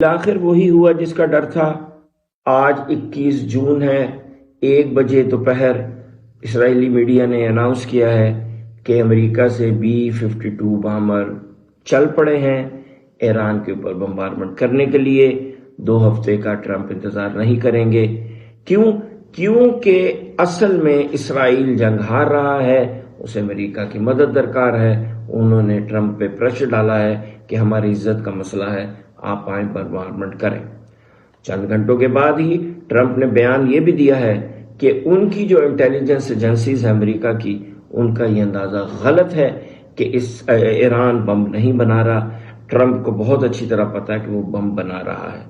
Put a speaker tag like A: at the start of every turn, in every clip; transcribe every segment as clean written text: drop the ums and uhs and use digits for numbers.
A: आखिर वही हुआ जिसका डर था। आज 21 जून है, 1 बजे दोपहर इसराइली मीडिया ने अनाउंस किया है कि अमेरिका से B-52 बॉम्बर चल पड़े हैं ईरान के ऊपर बम्बारमेंट करने के लिए। 2 हफ्ते का ट्रंप इंतजार नहीं करेंगे। क्योंकि असल में इसराइल जंग हार रहा है, उसे अमेरिका की मदद दरकार है। उन्होंने ट्रंप पे प्रेशर डाला है कि हमारी इज्जत का मसला है, आप आए बम्बारमेंट करें। चंद घंटों के बाद ही ट्रंप ने बयान ये भी दिया है कि उनकी जो इंटेलिजेंस एजेंसीज है अमेरिका की, उनका ये अंदाजा गलत है कि इस ईरान बम नहीं बना रहा। ट्रंप को बहुत अच्छी तरह पता है कि वो बम बना रहा है।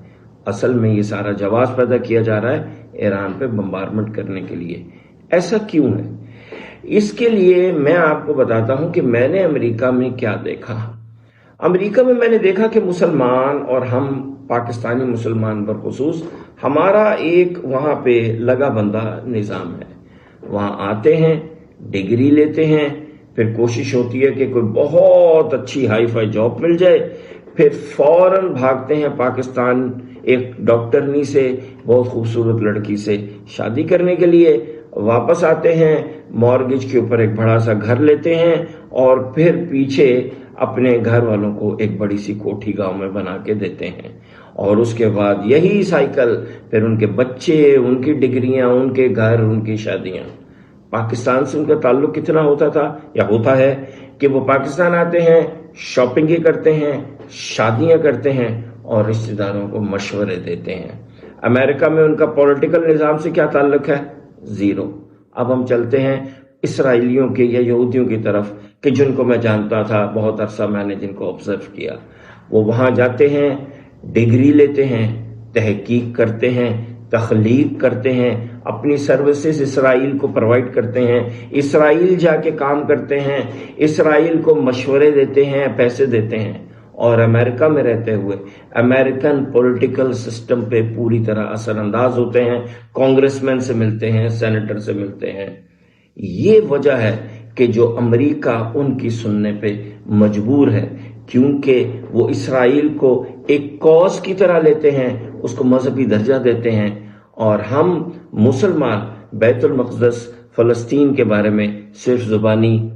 A: असल में ये सारा जवाब पैदा किया जा रहा है ईरान पे बम्बारमेंट करने के लिए। ऐसा क्यों है? इसके लिए मैं आपको बताता हूं कि मैंने अमेरिका में क्या देखा। अमेरिका में मैंने देखा कि मुसलमान और हम पाकिस्तानी मुसलमान बरखुसूस हमारा एक वहां पे लगा बंदा निज़ाम है। वहां आते हैं, डिग्री लेते हैं, फिर कोशिश होती है कि कोई बहुत अच्छी हाई फाई जॉब मिल जाए, फिर फौरन भागते हैं पाकिस्तान एक डॉक्टरनी से, बहुत खूबसूरत लड़की से शादी करने के लिए। वापस आते हैं, मॉर्गेज के ऊपर एक बड़ा सा घर लेते हैं और फिर पीछे अपने घर वालों को एक बड़ी सी कोठी गांव में बना के देते हैं। और उसके बाद यही साइकिल, फिर उनके बच्चे, उनकी डिग्रियां, उनके घर, उनकी शादियां। पाकिस्तान से उनका ताल्लुक कितना होता था या होता है कि वो पाकिस्तान आते हैं, शॉपिंग करते हैं, शादियां करते हैं और रिश्तेदारों को मशवरे देते हैं। अमेरिका में उनका पॉलिटिकल निज़ाम से क्या ताल्लुक है? जीरो। अब हम चलते हैं इसराइलियों के या यहूदियों की तरफ कि जिनको मैं जानता था, बहुत अरसा मैंने जिनको ऑब्जर्व किया। वो वहां जाते हैं, डिग्री लेते हैं, तहकीक करते हैं, तख्लीक करते हैं, अपनी सर्विसेज इसराइल को प्रोवाइड करते हैं, इसराइल जाके काम करते हैं, इसराइल को मशवरे देते हैं, पैसे देते हैं। और अमेरिका में रहते हुए अमेरिकन पॉलिटिकल सिस्टम पे पूरी तरह असरअंदाज होते हैं, कांग्रेसमैन से मिलते हैं, सेनेटर से मिलते हैं। ये वजह है कि जो अमेरिका उनकी सुनने पे मजबूर है, क्योंकि वो इसराइल को एक कॉज की तरह लेते हैं, उसको मजहबी दर्जा देते हैं। और हम मुसलमान बैतुल मक़दस फ़लस्तीन के बारे में सिर्फ ज़ुबानी